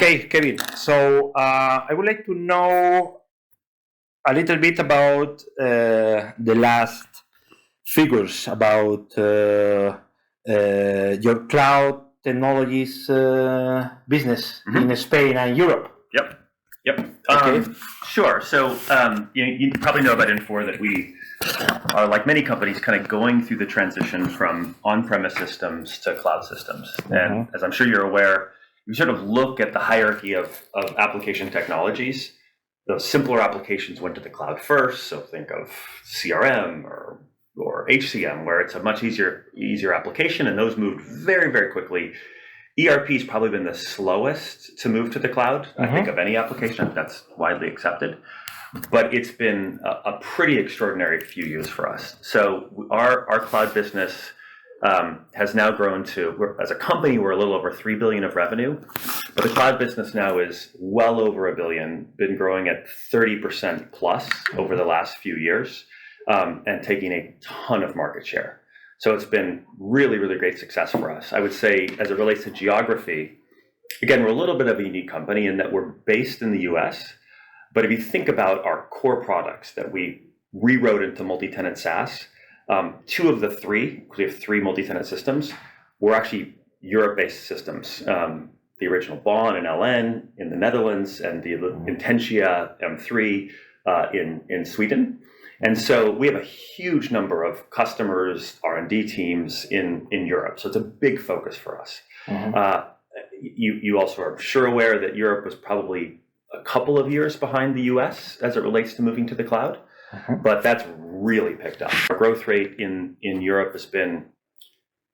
Okay, Kevin. So I would like to know a little bit about the last figures about your cloud technologies business in Spain and Europe. Yep. Okay. Sure. So you probably know about Infor that we are, like many companies, kind of going through the transition from on-premise systems to cloud systems. And as I'm sure you're aware, you sort of look at the hierarchy of application technologies. The simpler applications went to the cloud first. So think of CRM or HCM, where it's a much easier application, and those moved very, very quickly. ERP has probably been the slowest to move to the cloud, I think, of any application. That's widely accepted. But it's been a pretty extraordinary few years for us. So our cloud business has now grown to, as a company, we're a little over 3 billion of revenue. But the cloud business now is well over $1 billion, been growing at 30% plus over the last few years, and taking a ton of market share. So it's been really, really great success for us. I would say, as it relates to geography, again, we're a little bit of a unique company in that we're based in the US. But if you think about our core products that we rewrote into multi-tenant SaaS, two of the three, because we have three multi-tenant systems, were actually Europe-based systems. The original Bond and LN in the Netherlands, and the Intentia M3 in Sweden. And so we have a huge number of customers, R&D teams in Europe. So it's a big focus for us. You also are sure aware that Europe was probably a couple of years behind the US as it relates to moving to the cloud, but that's really picked up. Our growth rate in Europe has been,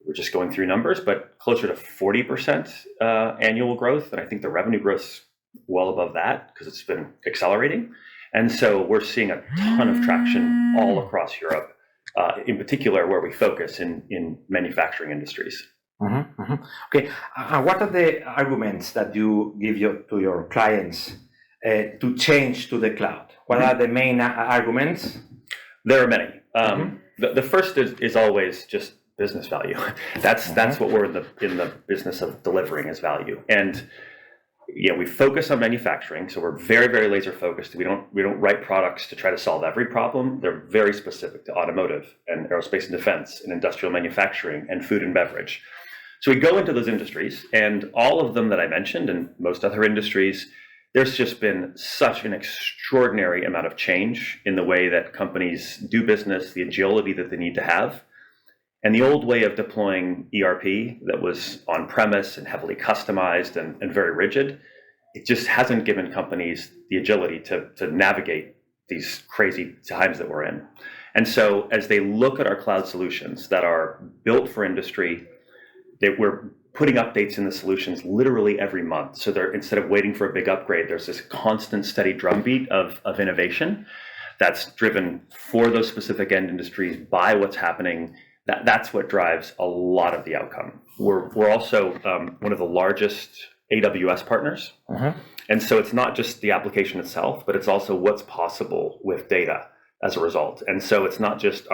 we're just going through numbers, but closer to 40% annual growth. And I think the revenue growth's well above that because it's been accelerating. And so we're seeing a ton of traction all across Europe, in particular where we focus in manufacturing industries. Okay, what are the arguments that you give to your clients to change to the cloud? What are the main arguments? There are many. The first is always just business value. That's what we're in the business of delivering as value. And we focus on manufacturing, so we're very, very laser focused. We don't write products to try to solve every problem. They're very specific to automotive and aerospace and defense and industrial manufacturing and food and beverage. So we go into those industries, and all of them that I mentioned and most other industries, there's just been such an extraordinary amount of change in the way that companies do business, the agility that they need to have. And the old way of deploying ERP that was on-premise and heavily customized and very rigid, it just hasn't given companies the agility to navigate these crazy times that we're in. And so as they look at our cloud solutions that are built for industry, we're putting updates in the solutions literally every month. So instead of waiting for a big upgrade, there's this constant, steady drumbeat of innovation that's driven for those specific end industries by what's happening. That's what drives a lot of the outcome. We're also one of the largest AWS partners. And so it's not just the application itself, but it's also what's possible with data as a result. And so it's not just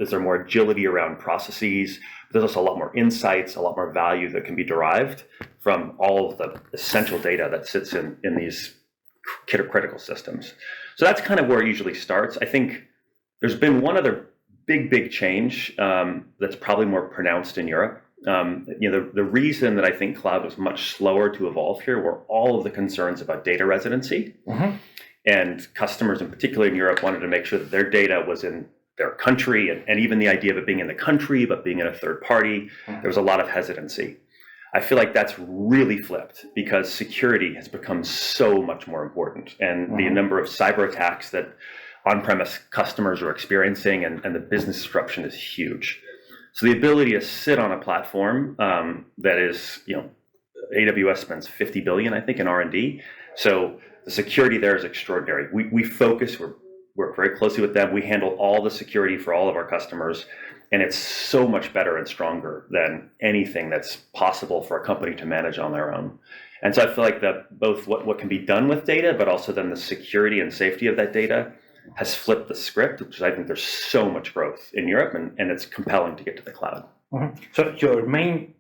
is there more agility around processes, but there's also a lot more insights, a lot more value that can be derived from all of the essential data that sits in these critical systems. So that's kind of where it usually starts. I think there's been one other big change that's probably more pronounced in Europe. The reason that I think cloud was much slower to evolve here were all of the concerns about data residency. And customers, in particular in Europe, wanted to make sure that their data was in their country, and even the idea of it being in the country, but being in a third party, there was a lot of hesitancy. I feel like that's really flipped because security has become so much more important. And the number of cyber attacks that on-premise customers are experiencing and the business disruption is huge. So the ability to sit on a platform that is, AWS spends $50 billion, I think, in R&D. So the security there is extraordinary. We focus, work very closely with them. We handle all the security for all of our customers, and it's so much better and stronger than anything that's possible for a company to manage on their own. And so I feel like that both what can be done with data, but also then the security and safety of that data has flipped the script, which I think there's so much growth in Europe, and it's compelling to get to the cloud. So your main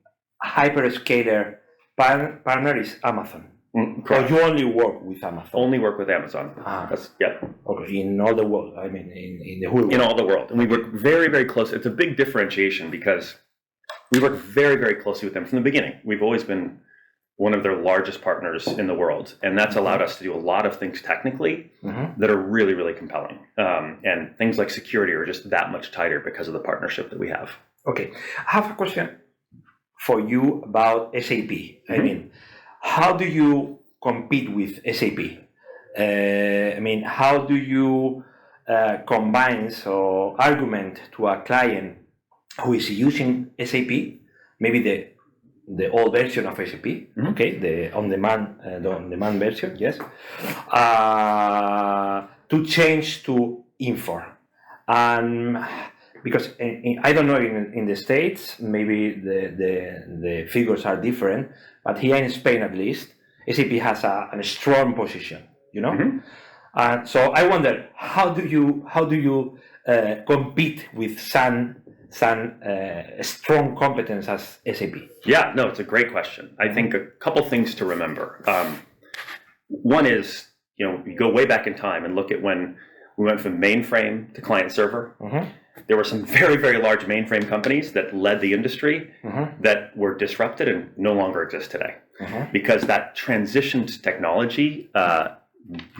hyperscaler partner is Amazon. So you only work with Amazon? Only work with Amazon. Okay, in all the world, I mean, in the whole world. In all the world. And we work very, very close. It's a big differentiation because we work very, very closely with them from the beginning. We've always been one of their largest partners in the world. And that's allowed us to do a lot of things technically that are really, really compelling. And things like security are just that much tighter because of the partnership that we have. Okay. I have a question for you about SAP. I mean, how do you compete with SAP? I mean, how do you combine or argument to a client who is using SAP, maybe the old version of SAP, okay, the on-demand version, yes, to change to Infor? And because I don't know in the States, maybe the figures are different, but here in Spain at least, SAP has a strong position, you know. So I wonder, how do you compete with some strong competence as SAP? Yeah, no, it's a great question. I think a couple things to remember. One is, you go way back in time and look at when we went from mainframe to client server. There were some very, very large mainframe companies that led the industry that were disrupted and no longer exist today. Because that transition to technology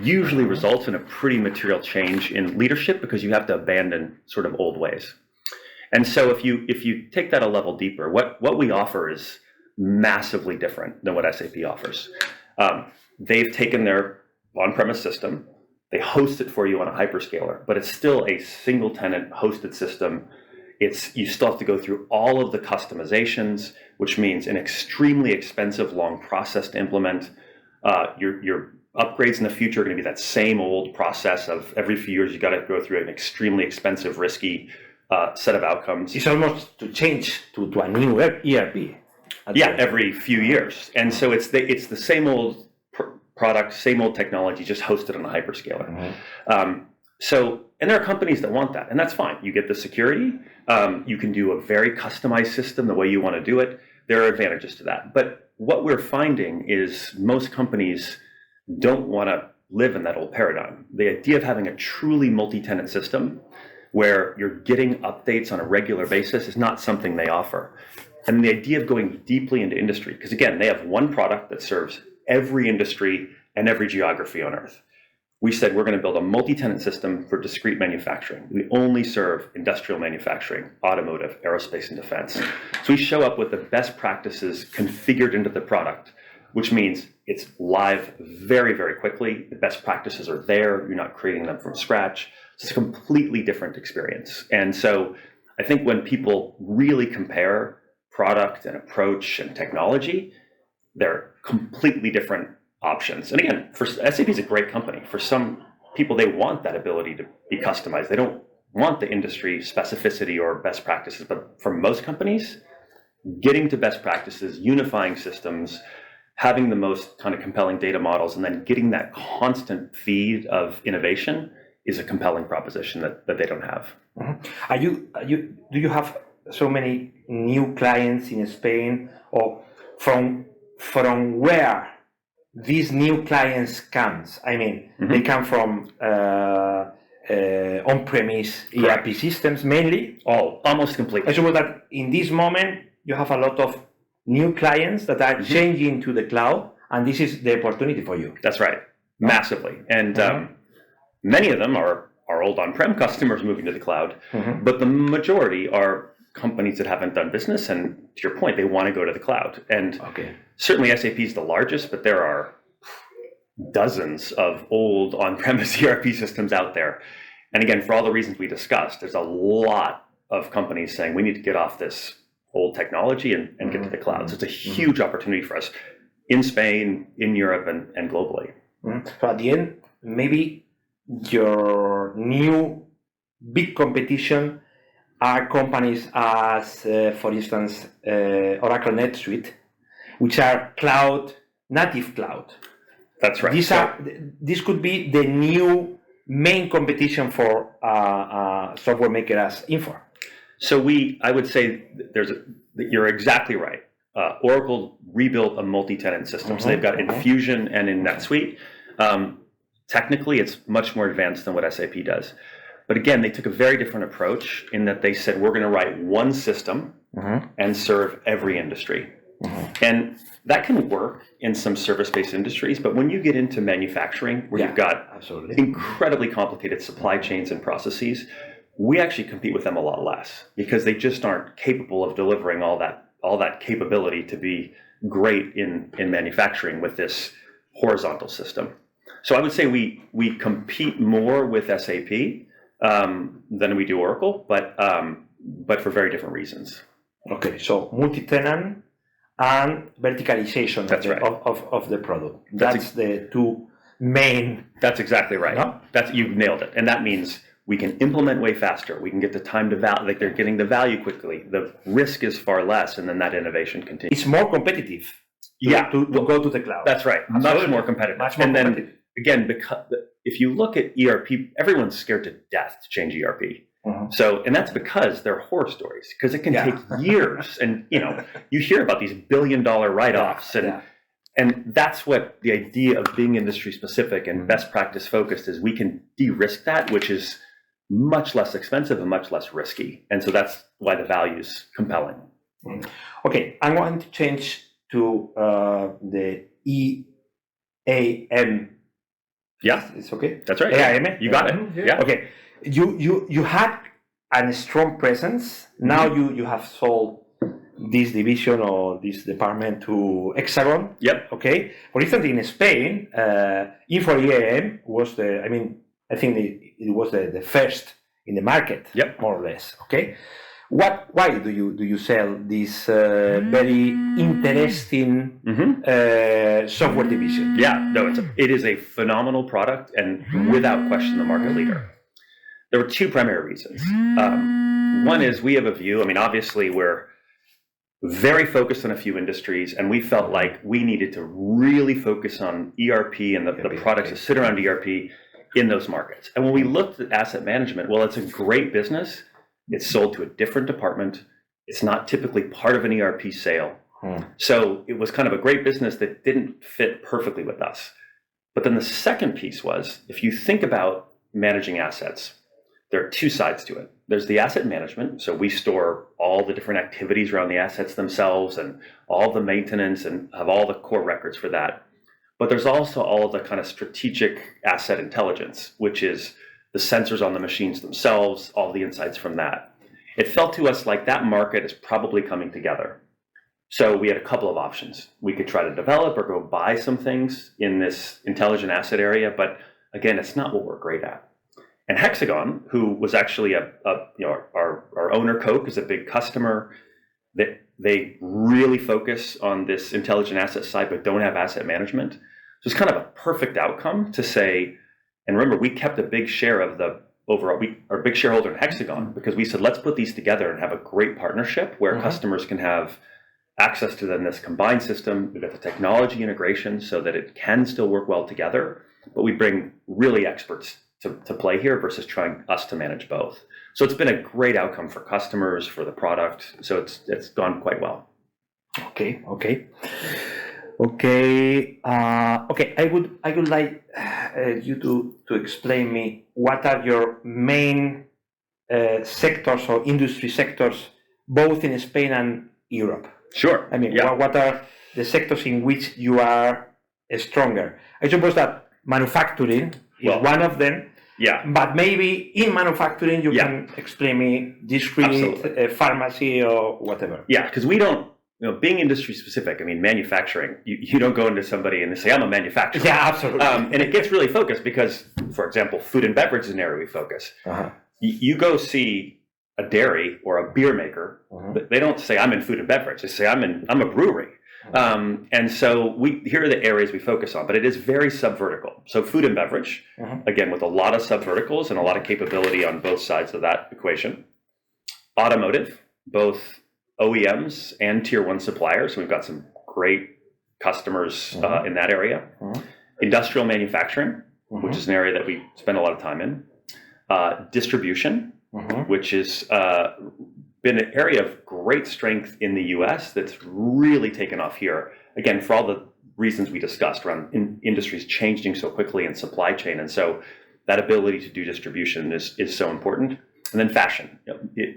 usually results in a pretty material change in leadership because you have to abandon sort of old ways. And so if you take that a level deeper, what we offer is massively different than what SAP offers. They've taken their on-premise system, they host it for you on a hyperscaler, but it's still a single tenant hosted system. You still have to go through all of the customizations, which means an extremely expensive, long process to implement. Your upgrades in the future are going to be that same old process of every few years you got to go through an extremely expensive, risky set of outcomes. It's almost to change to a new ERP. Yeah, every few years, and so it's the same old product, same old technology, just hosted on a hyperscaler. And there are companies that want that, and that's fine. You get the security, you can do a very customized system the way you want to do it. There are advantages to that. But what we're finding is most companies don't want to live in that old paradigm. The idea of having a truly multi-tenant system where you're getting updates on a regular basis is not something they offer. And the idea of going deeply into industry, because again, they have one product that serves every industry and every geography on Earth. We said we're going to build a multi-tenant system for discrete manufacturing. We only serve industrial manufacturing, automotive, aerospace, and defense. So we show up with the best practices configured into the product, which means it's live very, very quickly. The best practices are there. You're not creating them from scratch. It's a completely different experience. And so I think when people really compare product and approach and technology, they're completely different options. And again, SAP is a great company. For some people, they want that ability to be customized. They don't want the industry specificity or best practices. But for most companies, getting to best practices, unifying systems, having the most kind of compelling data models, and then getting that constant feed of innovation is a compelling proposition that they don't have. Do you have so many new clients in Spain, or from where these new clients comes? I mean, they come from on-premise ERP systems mainly? Almost completely. I suppose that in this moment, you have a lot of new clients that are changing to the cloud, and this is the opportunity for you. That's right, massively. And many of them are old on-prem customers moving to the cloud, but the majority are companies that haven't done business, and to your point, they want to go to the cloud. And certainly SAP is the largest, but there are dozens of old on-premise ERP systems out there. And again, for all the reasons we discussed, there's a lot of companies saying we need to get off this old technology and get to the cloud. So it's a huge opportunity for us in Spain, in Europe, and globally. So at the end, maybe your new big competition are companies as, for instance, Oracle NetSuite, which are native cloud. That's right. This could be the new main competition for software maker as Infor. So I would say you're exactly right. Oracle rebuilt a multi-tenant system. So they've got Infusion and in NetSuite. Technically, it's much more advanced than what SAP does. But again, they took a very different approach in that they said, we're going to write one system and serve every industry. And that can work in some service-based industries, but when you get into manufacturing, where you've got incredibly complicated supply chains and processes, we actually compete with them a lot less because they just aren't capable of delivering all that capability to be great in manufacturing with this horizontal system. So I would say we compete more with SAP than we do Oracle, but for very different reasons. Okay, so multi-tenant and verticalization of the product. That's the two main. That's exactly right. No? You've nailed it. And that means we can implement way faster. We can get the time to value, like they're getting the value quickly. The risk is far less, and then that innovation continues. It's more competitive. To go to the cloud. That's right. Absolutely. Much more competitive. Then again, because if you look at ERP, everyone's scared to death to change ERP. So, and that's because they're horror stories, because it can take years. And, you hear about these billion-dollar write-offs and that's what the idea of being industry specific and best practice focused is. We can de-risk that, which is much less expensive and much less risky. And so that's why the value is compelling. Okay, I want to change to the EAM. Yeah, it's okay. That's right. EAM. You got it. Yeah. Okay. You had a strong presence. Now you have sold this division or this department to Hexagon. Yep. Okay. For instance, in Spain, Infor EAM was I think it was the first in the market. Yep. More or less. Okay. Why do you sell this very interesting software division? Yeah, no, it is a phenomenal product and without question the market leader. There were two primary reasons. One is we have a view. Obviously we're very focused on a few industries, and we felt like we needed to really focus on ERP and the products that sit around ERP in those markets. And when we looked at asset management, well, it's a great business. It's sold to a different department. It's not typically part of an ERP sale. So it was kind of a great business that didn't fit perfectly with us. But then the second piece was, if you think about managing assets, there are two sides to it. There's the asset management. So we store all the different activities around the assets themselves and all the maintenance and have all the core records for that. But there's also all the kind of strategic asset intelligence, which is the sensors on the machines themselves, all the insights from that. It felt to us like that market is probably coming together. So we had a couple of options. We could try to develop or go buy some things in this intelligent asset area, but again, it's not what we're great at. And Hexagon, who was actually our owner, Coke, is a big customer. They really focus on this intelligent asset side, but don't have asset management. So it's kind of a perfect outcome to say. And remember, we kept a big share of the overall, our big shareholder in Hexagon, because we said, let's put these together and have a great partnership where customers can have access to then this combined system. We've got the technology integration so that it can still work well together, but we bring really experts to play here versus trying us to manage both. So it's been a great outcome for customers, for the product. So it's gone quite well. Okay. I would like you to explain me what are your main sectors or industry sectors, both in Spain and Europe. Sure. What are the sectors in which you are stronger? I suppose that manufacturing is one of them. Yeah. But maybe in manufacturing you can explain me discrete, pharmacy or whatever. Yeah, because we don't. Being industry specific, manufacturing, you don't go into somebody and they say, I'm a manufacturer. Yeah, absolutely. And it gets really focused because, for example, food and beverage is an area we focus. You go see a dairy or a beer maker, they don't say, I'm in food and beverage. They say, I'm a brewery. And so here are the areas we focus on, but it is very sub-vertical. So food and beverage, again, with a lot of sub-verticals and a lot of capability on both sides of that equation. Automotive, both OEMs and tier one suppliers. We've got some great customers in that area. Industrial manufacturing, which is an area that we spend a lot of time in. Distribution, which is been an area of great strength in the US that's really taken off here. Again, for all the reasons we discussed around industries changing so quickly in supply chain. And so that ability to do distribution is so important. And then fashion.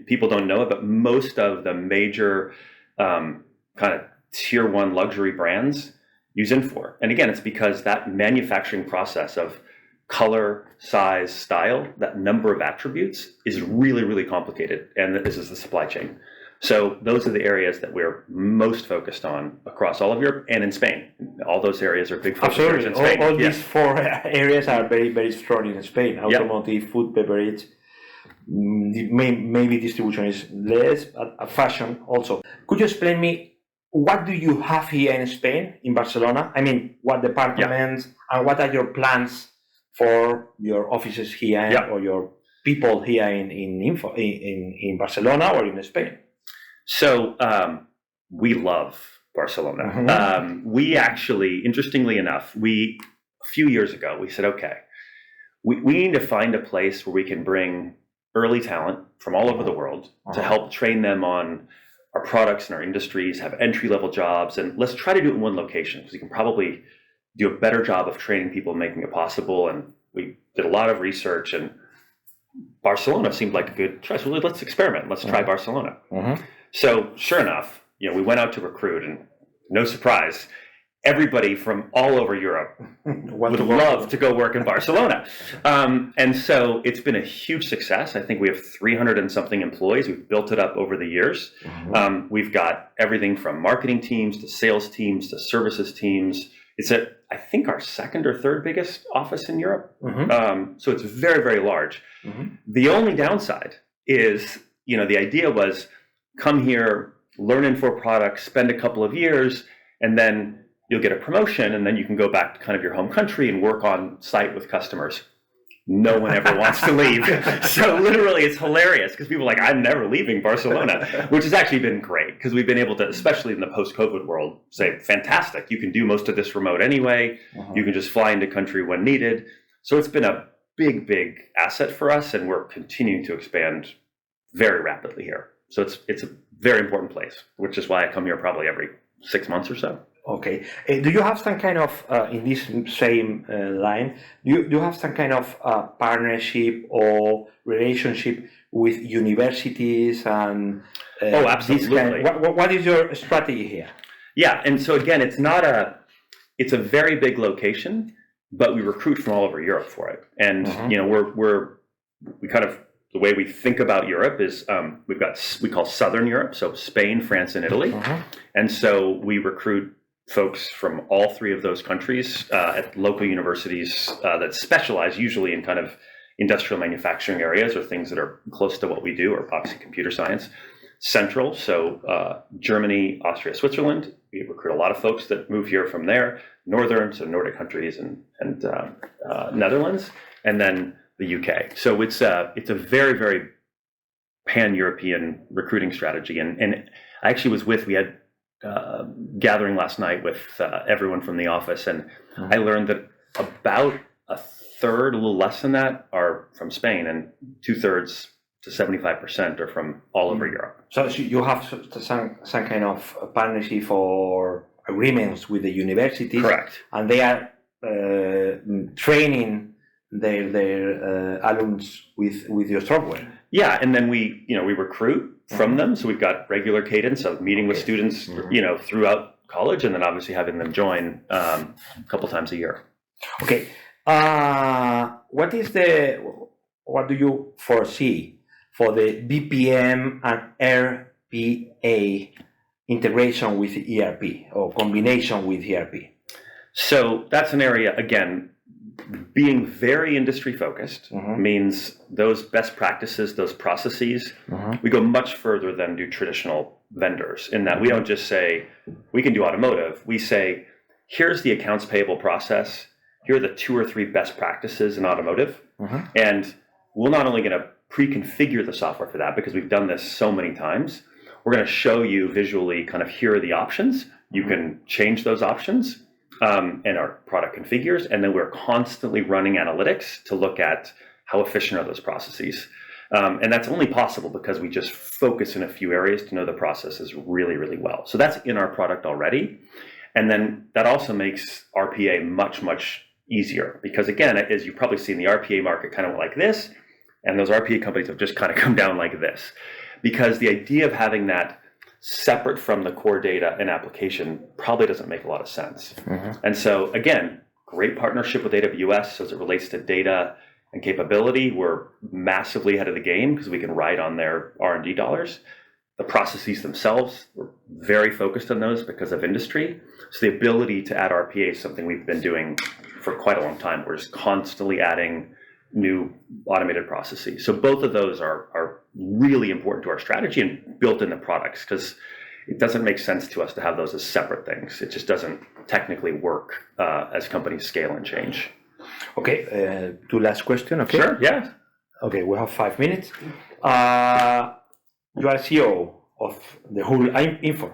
People don't know it, but most of the major kind of tier one luxury brands use Infor. And again, it's because that manufacturing process of color, size, style, that number of attributes is really, really complicated. And this is the supply chain. So those are the areas that we're most focused on across all of Europe and in Spain. All those areas are big focus areas in Spain. All these four areas are very, very strong in Spain. Automotive, food, beverage, maybe distribution is less, but fashion also. Could you explain me, what do you have here in Spain, in Barcelona? I mean, what departments and what are your plans for your offices here or your people here in Barcelona or in Spain? So we love Barcelona. We actually, interestingly enough, a few years ago, we said, okay, we need to find a place where we can bring early talent from all over the world to help train them on our products and our industries, have entry-level jobs, and let's try to do it in one location because we can probably do a better job of training people and making it possible. And we did a lot of research, and Barcelona seemed like a good choice. Well, let's experiment. Let's try Barcelona. So sure enough, we went out to recruit, and no surprise, everybody from all over Europe would love to go work in Barcelona. And so it's been a huge success. I think we have 300 and something employees. We've built it up over the years. We've got everything from marketing teams to sales teams to services teams. It's I think our second or third biggest office in Europe. So it's very, very large. The only downside is, the idea was come here, learn Infor products, spend a couple of years, and then you'll get a promotion, and then you can go back to kind of your home country and work on site with customers. No one ever wants to leave. So literally it's hilarious because people are like, I'm never leaving Barcelona, which has actually been great because we've been able to, especially in the post-COVID world, say, fantastic, you can do most of this remote anyway. You can just fly into country when needed. So it's been a big, big asset for us, and we're continuing to expand very rapidly here. So it's a very important place, which is why I come here probably every 6 months or so. Okay. Do you have some kind of, in this same line, do you have some kind of partnership or relationship with universities and oh, absolutely. What is your strategy here? Yeah, and so again, it's a very big location, but we recruit from all over Europe for it. And we kind of, the way we think about Europe is we call Southern Europe, so Spain, France, and Italy. And so we recruit folks from all three of those countries at local universities that specialize usually in kind of industrial manufacturing areas or things that are close to what we do, or obviously computer science. Central, so Germany, Austria, Switzerland. We recruit a lot of folks that move here from there. Northern, so Nordic countries and Netherlands, and then the UK. So it's a very, very pan-European recruiting strategy. And I actually we had gathering last night with everyone from the office, and I learned that about a third, a little less than that, are from Spain, and 2/3 to 75% are from all over Europe. So you have some kind of partnership or agreements with the universities. Correct. And they are training their alums with your software. Yeah, and then we recruit from them. So we've got regular cadence of meeting with students, throughout college, and then obviously having them join a couple times a year. Okay. What do you foresee for the BPM and RPA integration with ERP or combination with ERP? So that's an area, again, being very industry focused means those best practices, those processes, we go much further than do traditional vendors, in that we don't just say, we can do automotive. We say, here's the accounts payable process. Here are the 2 or 3 best practices in automotive. And we're not only going to pre-configure the software for that, because we've done this so many times. We're going to show you visually kind of, here are the options. You can change those options. And our product configures, and then we're constantly running analytics to look at how efficient are those processes. And that's only possible because we just focus in a few areas to know the processes really, really well. So that's in our product already. And then that also makes RPA much, much easier because, again, as you probably see in the RPA market kind of like this, and those RPA companies have just kind of come down like this. Because the idea of having that separate from the core data and application probably doesn't make a lot of sense. And so, again, great partnership with AWS as it relates to data and capability. We're massively ahead of the game because we can ride on their R&D dollars. The processes themselves, we're very focused on those because of industry. So the ability to add RPA is something we've been doing for quite a long time. We're just constantly adding new automated processes. So both of those are really important to our strategy and built in the products because it doesn't make sense to us to have those as separate things. It just doesn't technically work as companies scale and change. Okay, two last question. Okay. Sure. Yeah. Okay, we have 5 minutes. You are CEO of the whole Infor.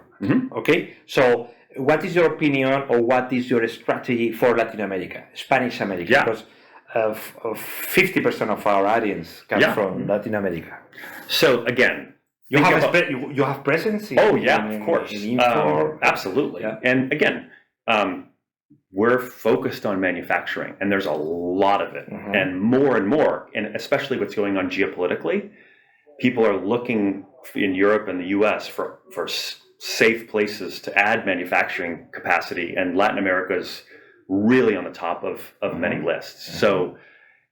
Okay, so what is your opinion or what is your strategy for Latin America, Spanish America? Yeah. Because 50% of our audience comes from Latin America. So again, you have presence in, of course. in Infor. Absolutely. Yeah. And again, we're focused on manufacturing and there's a lot of it and more, and especially what's going on geopolitically. People are looking in Europe and the US for safe places to add manufacturing capacity, and Latin America's really on the top of many lists. So,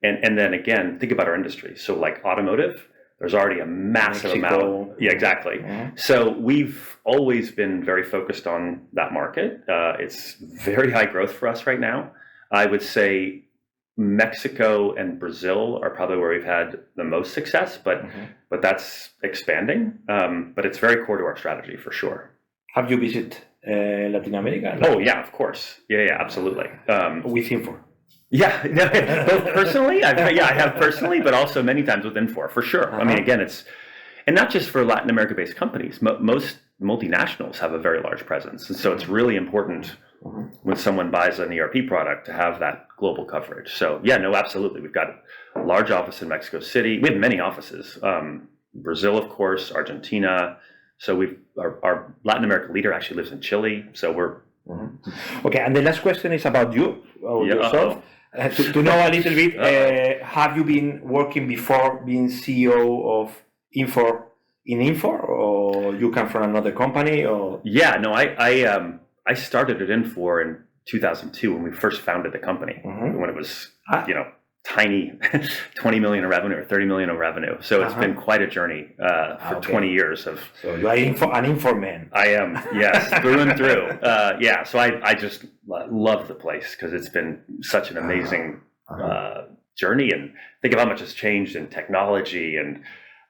and then again, think about our industry. So like automotive, there's already a massive amount. Yeah, exactly. So we've always been very focused on that market. It's very high growth for us right now. I would say Mexico and Brazil are probably where we've had the most success, but that's expanding. But it's very core to our strategy for sure. Have you visited Latin America? Oh yeah, of course. Yeah, absolutely. With Infor. Yeah, both personally. I have personally, but also many times with Infor for sure. I mean, again, and not just for Latin America-based companies. Most multinationals have a very large presence, and so it's really important when someone buys an ERP product to have that global coverage. So yeah, no, absolutely. We've got a large office in Mexico City. We have many offices. Brazil, of course, Argentina. So our Latin American leader actually lives in Chile. So we're okay. And the last question is about you or yourself. To know a little bit, have you been working before being CEO of Infor in Infor, or you come from another company? Or yeah, no, I started at Infor in 2002 when we first founded the company, when it was tiny, 20 million in revenue or 30 million in revenue. So it's been quite a journey for 20 years of. So you are an Infor man. I am, yes, through and through. Yeah, so I just love the place because it's been such an amazing journey, and think of how much has changed in technology and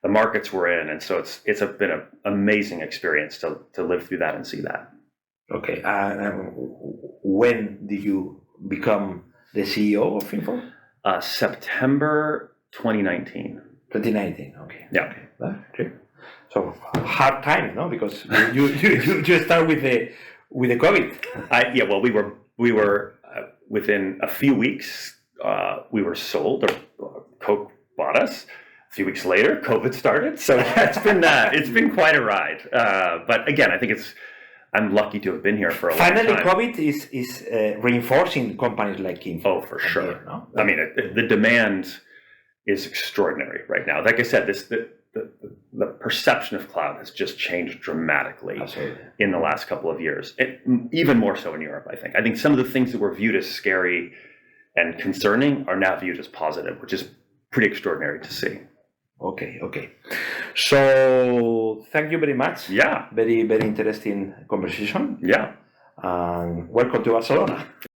the markets we're in, and so it's been an amazing experience to live through that and see that. Okay, when did you become the CEO of Infor? September 2019. 2019. Okay. Yeah. Okay. So hard time, no? Because you just start with the COVID. Well, we were within a few weeks we were sold, or Coke bought us. A few weeks later, COVID started. So it's been quite a ride. But again, I think I'm lucky to have been here for a long time. Finally, COVID is reinforcing companies like Infor. Oh, for sure. No? I mean, the demand is extraordinary right now. Like I said, the perception of cloud has just changed dramatically in the last couple of years. Even more so in Europe, I think. I think some of the things that were viewed as scary and concerning are now viewed as positive, which is pretty extraordinary to see. Okay. So thank you very much. Yeah. Very, very interesting conversation. Yeah. And welcome to Barcelona.